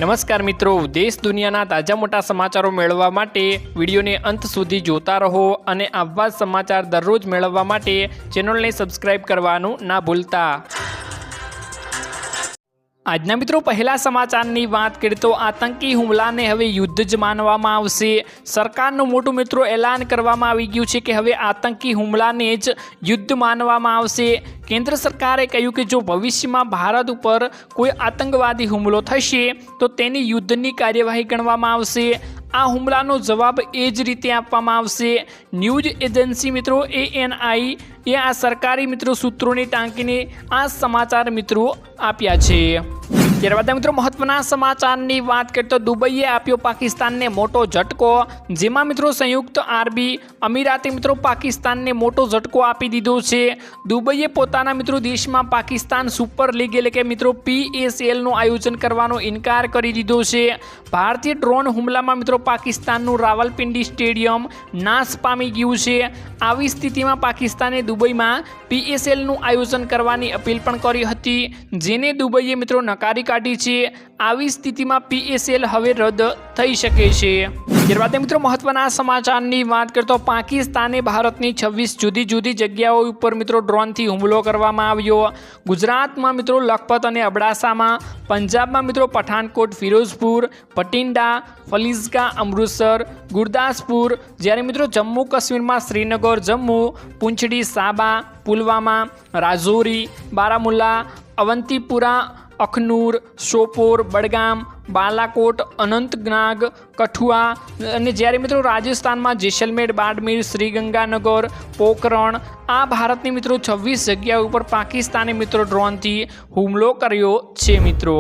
નમસ્કાર મિત્રો, દેશ દુનિયાના તાજા મોટા સમાચારો મેળવવા માટે વિડીયોને અંત સુધી જોતા રહો અને આવા જ સમાચાર દરરોજ મેળવવા માટે ચેનલને સબસ્ક્રાઇબ કરવાનું ના ભૂલતા। આજના મિત્રો પહેલા સમાચારની વાત કરીએ તો આતંકી હુમલાને હવે યુદ્ધ જ માનવામાં આવશે। સરકારનું મોટું મિત્રો એલાન કરવામાં આવી ગયું છે કે હવે આતંકી હુમલાને જ યુદ્ધ માનવામાં આવશે। કેન્દ્ર સરકારે કહ્યું કે જો ભવિષ્યમાં ભારત ઉપર કોઈ આતંકવાદી હુમલો થશે તો તેની યુદ્ધની કાર્યવાહી ગણવામાં આવશે। આ હુમલાનો જવાબ એ જ રીતે આપવામાં આવશે। ન્યૂઝ એજન્સી મિત્રો ANI એ આ સરકારી મિત્રો સૂત્રોને ટાંકીને આ સમાચાર મિત્રો આપ્યા છે। ત્યારબાદ મિત્રો મહત્વના સમાચારની વાત કરીએ તો દુબઈએ આપ્યો પાકિસ્તાનને મોટો ઝટકો। જેમાં મિત્રો સંયુક્ત આરબ અમીરાતે મિત્રો પાકિસ્તાનને મોટો ઝટકો આપી દીધો છે। દુબઈએ પોતાના મિત્રો દેશમાં પાકિસ્તાન સુપર લીગ એટલે કે મિત્રો PSLનું આયોજન કરવાનો ઇનકાર કરી દીધો છે। ભારતીય ડ્રોન હુમલામાં મિત્રો પાકિસ્તાનનું રાવલપિંડી સ્ટેડિયમ નાશ પામી ગયું છે। આવી સ્થિતિમાં પાકિસ્તાને દુબઈમાં PSLનું આયોજન કરવાની અપીલ પણ કરી હતી, જેને દુબઈએ મિત્રો નકારી કાઢી છે। આવી સ્થિતિમાં PSL હવે રદ થઈ શકે છે। ત્યારબાદ મિત્રો મહત્વના સમાચારની વાત કરીએ તો પાકિસ્તાને ભારતની 26 જુદી જુદી જગ્યાઓ ઉપર મિત્રો ડ્રોનથી હુમલો કરવામાં આવ્યો। ગુજરાતમાં મિત્રો લખપત અને અબડાસામાં, પંજાબમાં મિત્રો પઠાનકોટ, ફિરોઝપુર, ભટિંડા, ફલિઝકા, અમૃતસર, ગુરદાસપુર, જ્યારે મિત્રો જમ્મુ કાશ્મીરમાં શ્રીનગર, જમ્મુ, પૂંછડી, સાબા, પુલવામા, રાજૌરી, બારામુલ્લા, અવંતીપુરા, અખનૂર, સોપોર, બડગામ, બાલાકોટ, અનંતનાગ, કઠુઆ અને જ્યારે મિત્રો રાજસ્થાનમાં જેસલમેર, બાડમેર, શ્રીગંગાનગર, પોખરણ, આ ભારતની મિત્રો 26 જગ્યા ઉપર પાકિસ્તાને મિત્રો ડ્રોનથી હુમલો કર્યો છે મિત્રો।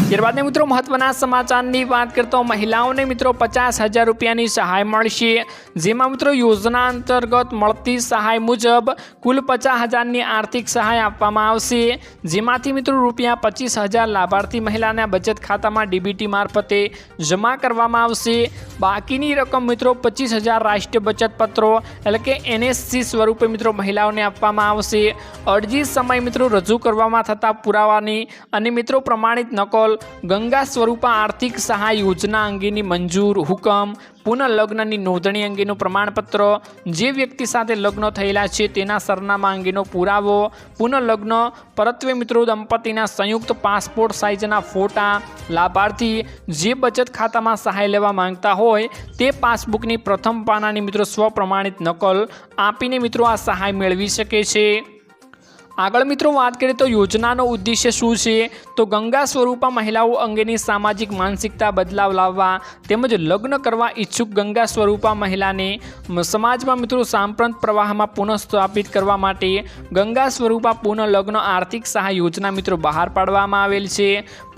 ત્યારબાદ મિત્રો મહત્વના સમાચારની વાત કરતો મહિલાઓને મિત્રો 50,000 રૂપિયાની સહાય મળશે। જેમાં મિત્રો યોજના અંતર્ગત મળતી સહાય મુજબ કુલ 50,000ની આર્થિક સહાય આપવામાં આવશે। જેમાંથી મિત્રો રૂપિયા 25,000 લાભાર્થી મહિલાના બચત ખાતામાં DBT મારફતે જમા કરવામાં આવશે। બાકીની રકમ મિત્રો 25,000 રાષ્ટ્રીય બચત પત્રો એટલે કે NSC સ્વરૂપે મિત્રો મહિલાઓને આપવામાં આવશે। અરજી સમય મિત્રો રજૂ કરવામાં થતા પુરાવાની અને મિત્રો પ્રમાણિત નકલ, ગંગા સ્વરૂપા આર્થિક સહાય યોજના અંગેની મંજૂર હુકમ, પુનઃલગ્નની નોંધણી અંગેનું પ્રમાણપત્ર, જે વ્યક્તિ સાથે લગ્ન થયેલા છે તેના સરનામા અંગેનો પુરાવો, પુનઃલગ્ન પરત્વે મિત્રો દંપતીના સંયુક્ત પાસપોર્ટ સાઇઝના ફોટા, લાભાર્થી જે બચત ખાતામાં સહાય લેવા માંગતા હોય તે પાસબુકની પ્રથમ પાનાની મિત્રો સ્વપ્રમાણિત નકલ આપીને મિત્રો આ સહાય મેળવી શકે છે। આગળ મિત્રો વાત કરીએ તો યોજનાનો ઉદ્દેશ્ય શું છે તો ગંગા સ્વરૂપા મહિલાઓ અંગેની સામાજિક માનસિકતા બદલાવ લાવવા તેમજ લગ્ન કરવા ઈચ્છુક ગંગા સ્વરૂપા મહિલાને સમાજમાં મિત્રો સાંપ્રત પ્રવાહમાં પુનઃસ્થાપિત કરવા માટે ગંગા સ્વરૂપા પુનઃલગ્ન આર્થિક સહાય યોજના મિત્રો બહાર પાડવામાં આવેલ છે।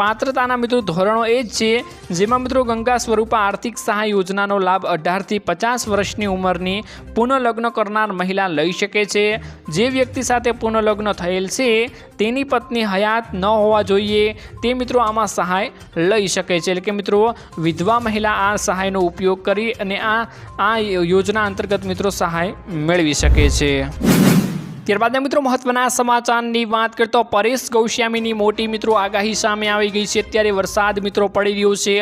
પાત્રતાના મિત્રો ધોરણો એ જ છે, જેમાં મિત્રો ગંગા સ્વરૂપા આર્થિક સહાય યોજનાનો લાભ 18 થી 50 વર્ષની ઉંમરની પુનઃલગ્ન કરનાર મહિલા લઈ શકે છે। જે વ્યક્તિ સાથે પુનઃલગ્ન થયેલ છે તેની પત્ની હયાત ન હોવા જોઈએ તે મિત્રો આમાં સહાય લઈ શકે છે। એટલે કે મિત્રો વિધવા મહિલા આ સહાયનો ઉપયોગ કરી અને આ યોજના અંતર્ગત મિત્રો સહાય મેળવી શકે છે। ત્યારબાદ મિત્રો મહત્વના સમાચારની વાત કરીએ તો પરેશ ગૌસ્વામીની મોટી મિત્રો આગાહી સામે આવી ગઈ છે। અત્યારે વરસાદ મિત્રો પડી રહ્યો છે,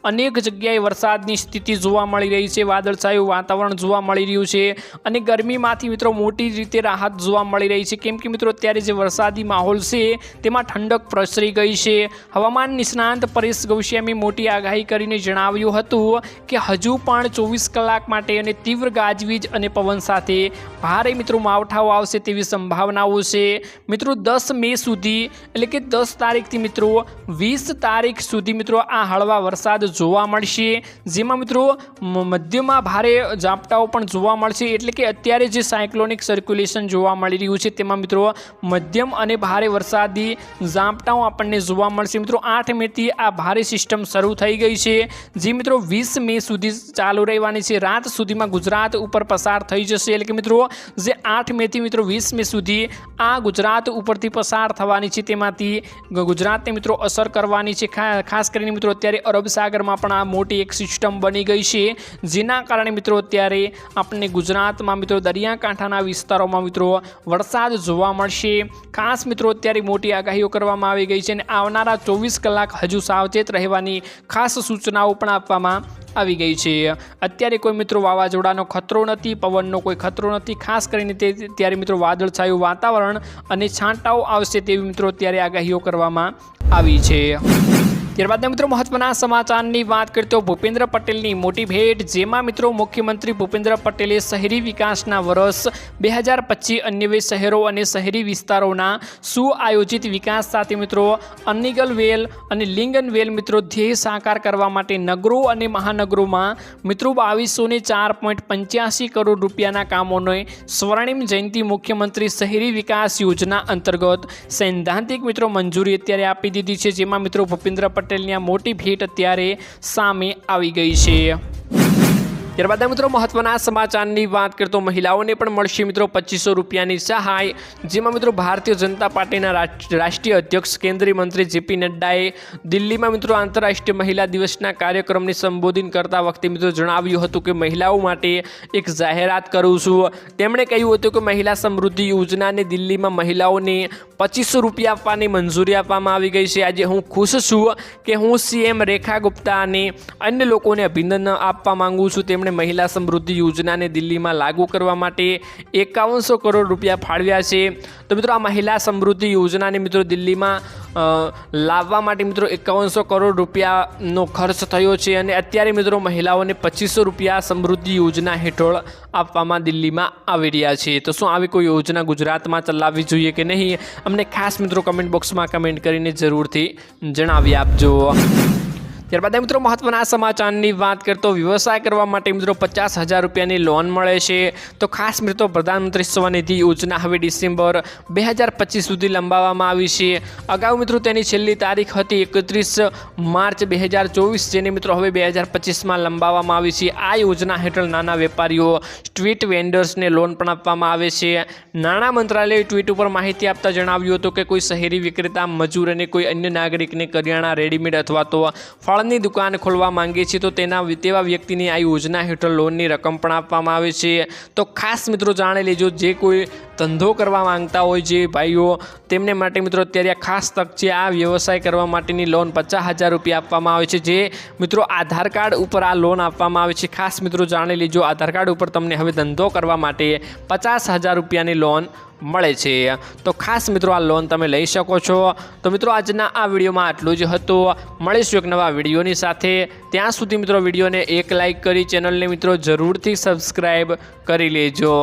અનેક જગ્યાએ વરસાદની સ્થિતિ જોવા મળી રહી છે, વાદળછાયું વાતાવરણ જોવા મળી રહ્યું છે અને ગરમીમાંથી મિત્રો મોટી રીતે રાહત જોવા મળી રહી છે, કેમ કે મિત્રો અત્યારે જે વરસાદી માહોલ છે તેમાં ઠંડક પ્રસરી ગઈ છે। હવામાન નિષ્ણાંત પરેશ ગૌસ્વામી મોટી આગાહી કરીને જણાવ્યું હતું કે હજુ પણ 24 કલાક માટે અને તીવ્ર ગાજવીજ અને પવન સાથે ભારે મિત્રો માવઠાઓ આવશે તેવી સંભાવનાઓ છે। મિત્રો 10 મે સુધી એટલે કે 10 તારીખથી મિત્રો 20 તારીખ સુધી મિત્રો આ હળવા વરસાદ જોવા મળશે, જેમાં મિત્રો મધ્યમાં ભારે ઝાપટાઓ પણ જોવા મળશે। એટલે કે અત્યારે જે સાયક્લોનિક સર્ક્યુલેશન જોવા મળી રહ્યું છે તેમાં મિત્રો મધ્યમ અને ભારે વરસાદી ઝાપટાઓ આપણને જોવા મળશે। મિત્રો 8 મેથી આ ભારે સિસ્ટમ શરૂ થઈ ગઈ છે, જે મિત્રો 20 મે સુધી ચાલુ રહેવાની છે। રાત સુધીમાં ગુજરાત ઉપર પસાર થઈ જશે। એટલે કે મિત્રો જે 8 મેથી મિત્રો 20 23 મે સુધી આ ગુજરાત ઉપરથી પસાર થવાની છે, તેમાંથી ગુજરાતને મિત્રો અસર કરવાની છે। ખાસ કરીને મિત્રો અત્યારે અરબ સાગરમાં પણ આ મોટી એક સિસ્ટમ બની ગઈ છે, જેના કારણે મિત્રો અત્યારે આપણને ગુજરાતમાં મિત્રો દરિયાકાંઠાના વિસ્તારોમાં મિત્રો વરસાદ જોવા મળશે। ખાસ મિત્રો અત્યારે મોટી આગાહીઓ કરવામાં આવી ગઈ છે અને આવનારા 24 કલાક હજુ સાવચેત રહેવાની ખાસ સૂચનાઓ પણ આપવામાં આવી ગઈ છે। અત્યારે કોઈ મિત્રો વાવાઝોડાનો ખતરો નથી, પવનનો કોઈ ખતરો નથી। ખાસ કરીને ત્યારે મિત્રો વાદળછાયું વાતાવરણ અને છાંટાઓ આવશે તેવી મિત્રો અત્યારે આગાહીઓ કરવામાં આવી છે। ત્યારબાદ મિત્રો મહત્વના સમાચારની વાત કરીએ તો ભૂપેન્દ્ર પટેલની મોટી ભેટ, જેમાં મિત્રો મુખ્યમંત્રી ભૂપેન્દ્ર પટેલે શહેરી વિકાસના વર્ષ 2025 અન્ય શહેરો અને શહેરી વિસ્તારોના સુઆયોજિત વિકાસ સાથે મિત્રો અનિગલ વેલ અને લિંગન વેલ મિત્રો ધ્યેય સાકાર કરવા માટે નગરો અને મહાનગરોમાં મિત્રો 2204.85 કરોડ રૂપિયાના કામોને સ્વર્ણિમ જયંતિ મુખ્યમંત્રી શહેરી વિકાસ યોજના અંતર્ગત સૈદ્ધાંતિક મિત્રો મંજૂરી અત્યારે આપી દીધી છે, જેમાં મિત્રો ભૂપેન્દ્ર પટેલની આ મોટી ભેટ અત્યારે સામે આવી ગઈ છે। ત્યારબાદ મિત્રો મહત્વના સમાચારની વાત કરીએ તો મહિલાઓને પણ મળશે મિત્રો 2500 રૂપિયાની સહાય, જેમાં મિત્રો ભારતીય જનતા પાર્ટીના રાષ્ટ્રીય અધ્યક્ષ કેન્દ્રીય મંત્રી જેપી નડ્ડાએ દિલ્હીમાં મિત્રો આંતરરાષ્ટ્રીય મહિલા દિવસના કાર્યક્રમને સંબોધિત કરતા વખતે મિત્રો જણાવ્યું હતું કે મહિલાઓ માટે એક જાહેરાત કરું છું। તેમણે કહ્યું હતું કે મહિલા સમૃદ્ધિ યોજનાને દિલ્હીમાં મહિલાઓને 2500 રૂપિયા આપવાની મંજૂરી આપવામાં આવી ગઈ છે। આજે હું ખુશ છું કે હું સીએમ રેખા ગુપ્તા અને અન્ય લોકોને અભિનંદન આપવા માંગુ છું। તેમણે મહિલા સમૃદ્ધિ યોજનાને દિલ્હીમાં લાગુ કરવા માટે 5100 કરોડ રૂપિયા ફાળવ્યા છે। તો મિત્રો આ મહિલા સમૃદ્ધિ યોજનાને મિત્રો દિલ્હીમાં લાવવા માટે મિત્રો 5100 કરોડ રૂપિયાનો ખર્ચ થયો છે અને અત્યારે મિત્રો મહિલાઓને 2500 રૂપિયા સમૃદ્ધિ યોજના હેઠળ આપવામાં દિલ્હીમાં આવી રહ્યા છે। તો શું આવી કોઈ યોજના ગુજરાતમાં ચલાવવી જોઈએ કે નહીં, અમને ખાસ મિત્રો કમેન્ટ બોક્સમાં કમેન્ટ કરીને જરૂરથી જણાવી આપજો। ત્યારબાદ મિત્રો મહત્વના સમાચારની વાત કરીએ તો વ્યવસાય કરવા માટે મિત્રો 50,000 રૂપિયાની લોન મળે છે। તો ખાસ મિત્રો પ્રધાનમંત્રી સ્વનિધિ યોજના હવે ડિસેમ્બર 2025 સુધી લંબાવવામાં આવી છે। અગાઉ મિત્રો તેની છેલ્લી તારીખ હતી 31 માર્ચ 2024, જેને મિત્રો હવે 2025માં લંબાવવામાં આવી છે। આ યોજના હેઠળ નાના વેપારીઓ, સ્ટ્રીટ વેન્ડર્સને લોન પણ આપવામાં આવે છે। નાણાં મંત્રાલયે ટ્વીટ ઉપર માહિતી આપતા જણાવ્યું હતું કે કોઈ શહેરી વિક્રેતા, મજૂર અને કોઈ અન્ય નાગરિકને કરિયાણા, રેડીમેડ અથવા તો ફળની દુકાન ખોલવા માંગે છે તો તેવા વ્યક્તિની આ યોજના હેઠળ લોનની રકમ પણ આપવામાં આવે છે। તો ખાસ મિત્રો જાણી લેજો, જે કોઈ ધંધો કરવા માંગતા હોય જે ભાઈઓ, તેમને માટે મિત્રો અત્યારે ખાસ તક છે। આ વ્યવસાય કરવા માટેની લોન 50,000 રૂપિયા આપવામાં આવે છે, જે મિત્રો આધાર કાર્ડ ઉપર આ લોન આપવામાં આવે છે। ખાસ મિત્રો જાણી લેજો, આધાર કાર્ડ ઉપર તમને હવે ધંધો કરવા માટે 50,000 રૂપિયાની લોન મળે છે। તો ખાસ મિત્રો આ લોન તમે લઈ શકો છો। તો મિત્રો આજના આ વિડીયોમાં આટલું જ હતું। મળીશું એક નવા વિડીયોની સાથે, ત્યાં સુધી મિત્રો વિડીયોને એક લાઇક કરી ચેનલને મિત્રો જરૂરથી સબસ્ક્રાઈબ કરી લેજો।